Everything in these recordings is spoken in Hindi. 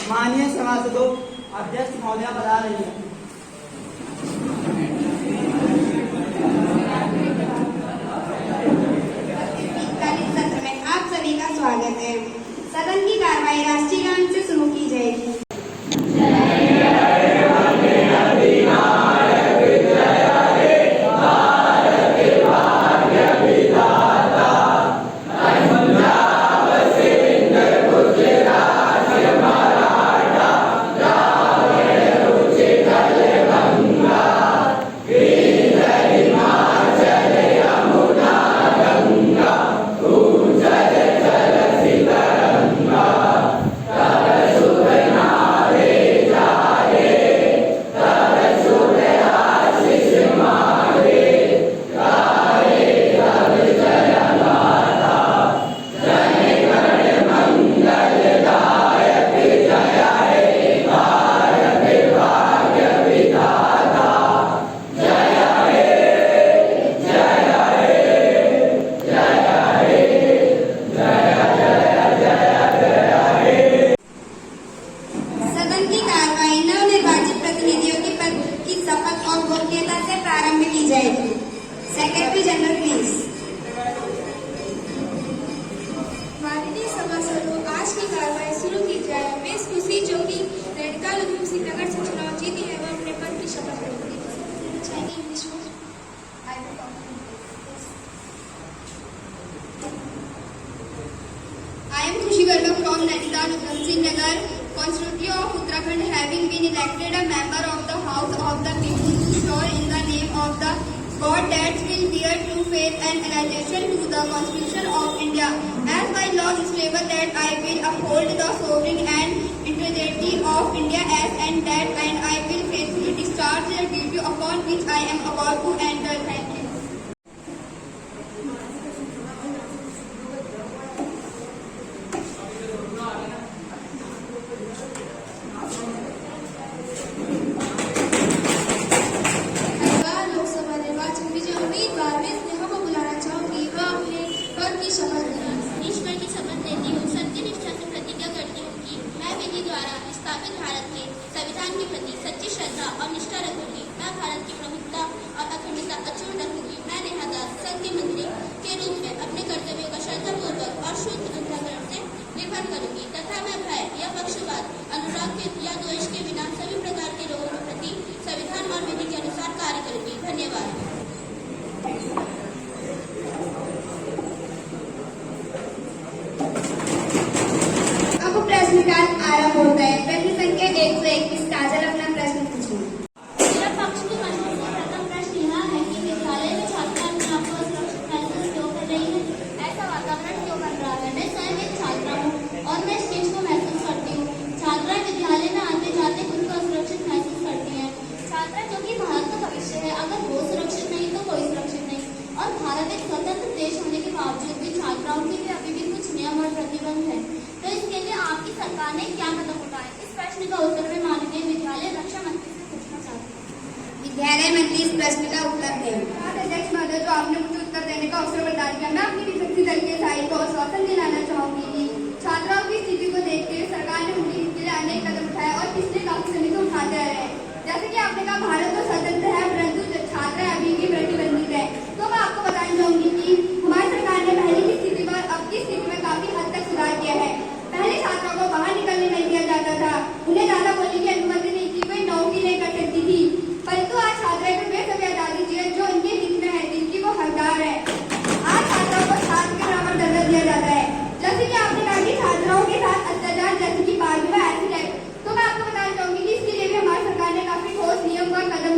माननीय सभासदों, अध्यक्ष महोदया बता रही है। सत्र में आप सभी का स्वागत है। सदन की कार्रवाई राष्ट्रीय गान से शुरू की जाएगी। Secretary general please. माननीय सभासदों, आज की कार्रवाई शुरू की जाए। मैं इस खुशी जो कि रेडकाल उधम सिंह नगर से चुनाव जीती है वह अपने पद की शपथ लेती है। I am Khushi Garga from Nainital Udham Singh Nagar, constituency of Uttarakhand, having been elected a member of the House of the People, to swear in the name of the God that will bear true faith and allegiance to the Constitution of India, as by law stable that I will uphold the sovereignty and integrity of India and I will faithfully discharge the duty upon which I am about to enter. Thank you. ईश्वर की शपथ लेती हूँ, सत्यनिष्ठा से प्रतिज्ञा करती हूँ कि मैं विधि द्वारा स्थापित भारत के संविधान के प्रति सच्ची श्रद्धा और निष्ठा रखूंगी। मैं भारत की प्रमुखता और अखंडता अक्षुण्ण रखूंगी। मैं लिहाजा संघ के मंत्री के रूप में अपने कर्तव्यों का श्रद्धापूर्वक और शुद्ध अंतःकरण से निर्वहन करूंगी तथा मैं भय या पक्षपात, अनुराग या द्वेष के बिना सभी प्रकार के लोगों के प्रति संविधान और विधि के अनुसार कार्य करूंगी। धन्यवाद। प्रश्नकाल आरंभ होता है। प्रश्न संख्या 121। काजल अपना प्रश्न पूछिए। मेरा पक्ष के प्रथम प्रश्न यह है कि विद्यालय में छात्रा अपने आप को सुरक्षित महसूस क्यों कर रही है? ऐसा वातावरण क्यों बन रहा है? मैं स्वयं एक छात्रा हूँ और मैं इस चीज को महसूस करती हूँ। छात्राएं विद्यालय में आते जाते खुद को असुरक्षित महसूस करती है। छात्रा जो कि भारत का भविष्य है, अगर वो सुरक्षित नहीं तो कोई सुरक्षित नहीं। और भारत एक स्वतंत्र देश होने के बावजूद भी छात्राओं के लिए अभी भी कुछ नियम और प्रतिबंध है। तो इसके लिए आपकी सरकार ने क्या कदम उठाए? इस प्रश्न का उत्तर मैं माननीय विद्यालय रक्षा मंत्री से पूछना चाहती हूँ। विद्यालय मंत्री इस प्रश्न का उत्तर दें। अध्यक्ष महोदय, जो आपने मुझे उत्तर देने का अवसर प्रदान किया, मैं अपनी विपक्षी दल के साई को आश्वासन दिलाना चाहूंगी कि छात्राओं की स्थिति को देखते हुए सरकार ने उनके हित के लिए अनेक कदम उठाए और पिछले काफी समय से उठाते आ रहे हैं। जैसे कि आपने कहा, भारत तो स्वतंत्र है परंतु छात्रा अभी भी प्रतिबंधित है। तो मैं आपको बताना चाहूंगी कि हमारी सरकार ने पहले की स्थिति पर अब की स्थिति में काफी हद तक सुधार किया है। पहले छात्रों को बाहर निकलने नहीं दिया जाता था, उन्हें ज्यादा बोलने की अनुमति नहीं थी, कोई नौकरी नहीं कर सकती थी। परंतु आज छात्राएं को वे सभी आजादी चाहिए जो उनके हित में है, जिनकी वो हकदार है। आज छात्राओं को छात्र के बराबर दर्जा दिया जाता है। जैसे कि आपने कहा कि छात्राओं के साथ अत्याचार जैसे कि बाल विवाह ऐसी है, तो मैं आपको बताना चाहूंगी कि इसके लिए भी हमारी सरकार ने काफी ठोस नियम और कदम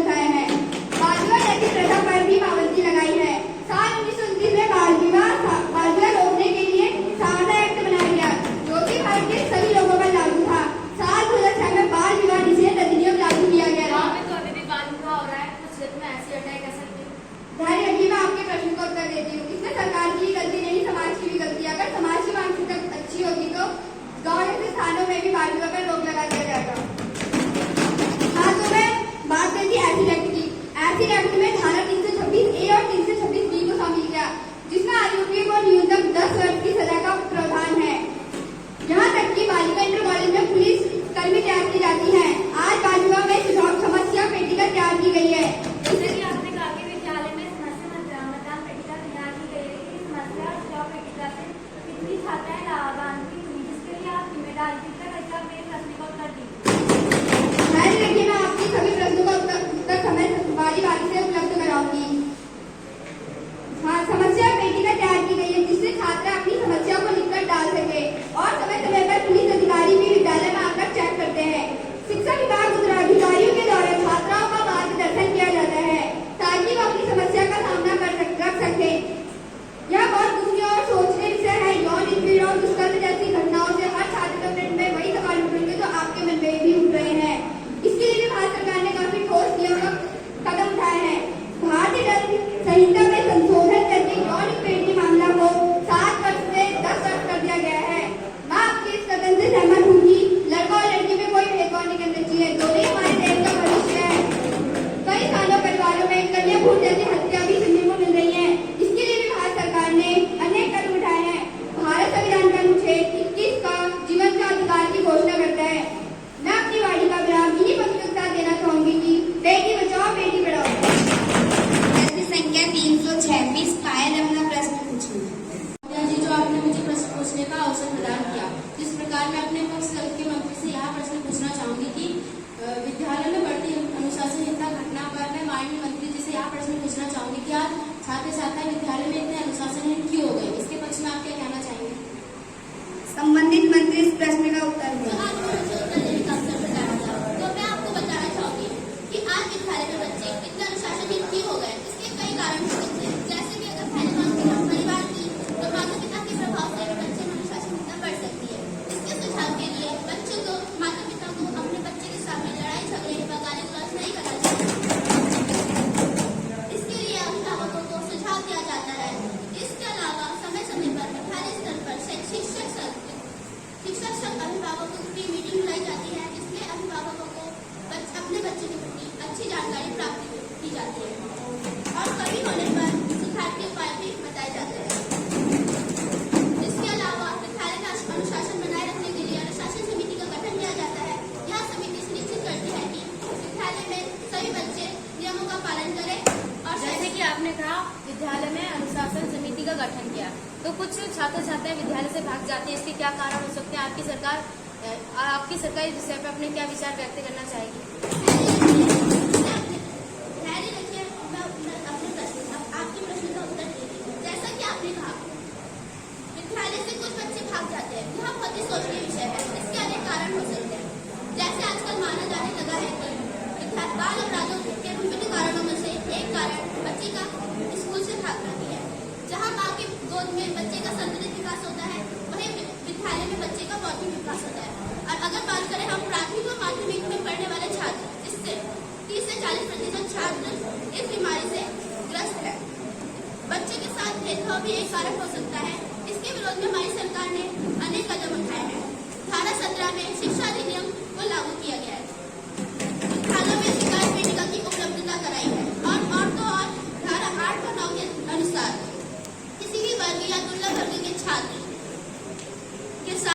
अपने पक्ष के मंत्री से यह प्रश्न पूछना चाहूंगी कि विद्यालय में बढ़ती अनुशासनहीनता घटना पर मैं माननीय मंत्री जी से यह प्रश्न पूछना चाहूंगी कि आज छात्र छात्रा विद्यालय में इतने अनुशासनहीन क्यों हो गए, इसके पक्ष में आप क्या कहना चाहेंगे? संबंधित मंत्री इस प्रश्न का उत्तर तो दें। आज मुझे उत्तर देने का अवसर बताया था, तो मैं आपको बताना चाहूंगी कि आज विद्यालय में बच्चे इतने अनुशासनहीन क्यों हो गए। इसके कई कारण हो सकते हैं, जैसे कि अगर पहले बात की हम परिवार की, तो माता पिता के प्रभाव से बच्चे में अनुशासनहीनता बढ़ सकती है। इसके सुझाव के लिए बच्चों को, माता पिता को अपने बच्चे के सामने लड़ाई झगड़े व गाली गलौज नहीं करना चाहिए। इसके लिए अभिभावकों को सुझाव दिया जाता है। इसके अलावा समय समय पर विद्यालय स्तर पर शिक्षक संघ अभिभावकों की मीटिंग बुलाई जाती है, जिसमें अभिभावकों को अपने बच्चे के प्रति अच्छी जानकारी प्राप्त की जाती है और कमी होने पर सुधार के उपाय भी बताए जाते हैं। इसके अलावा विद्यालय में अनुशासन बनाए रखने के लिए अनुशासन समिति का गठन किया जाता है। यह समिति सुनिश्चित करती है कि विद्यालय में सभी बच्चे नियमों का पालन करें। और जैसे कि आपने कहा विद्यालय में अनुशासन समिति का गठन किया, तो कुछ छात्र छात्राएं विद्यालय से भाग जाते हैं, इसके क्या कारण हो सकते हैं? आपकी सरकार इस विषय पर अपने क्या विचार व्यक्त करना चाहेगी? आपके प्रश्न का उत्तर दीजिए। जैसा कि आपने कहा विद्यालय से कुछ बच्चे भाग जाते हैं, यह बहुत ही सोचनीय विषय है। इसके अनेक कारण हो सकते हैं, जैसे आजकल माना जाने लगा है कि बाल अपराधों के विभिन्न कारणों में से एक कारण बच्चे का स्कूल से भागना भी है। जहाँ माँ के गोद में बच्चे का संतुलित विकास होता है, वहीं विद्यालय में बच्चे का बौद्धिक विकास होता है। और अगर बात करें हम प्राथमिक और माध्यमिक में पढ़ने वाले छात्र, जिससे 30 से 40% छात्र इस बीमारी से ग्रस्त है। बच्चे के साथ भेदभाव भी एक कारण हो सकता है। इसके विरोध में हमारी सरकार ने अनेक कदम उठाए हैं। धारा 17 में शिक्षा अधिनियम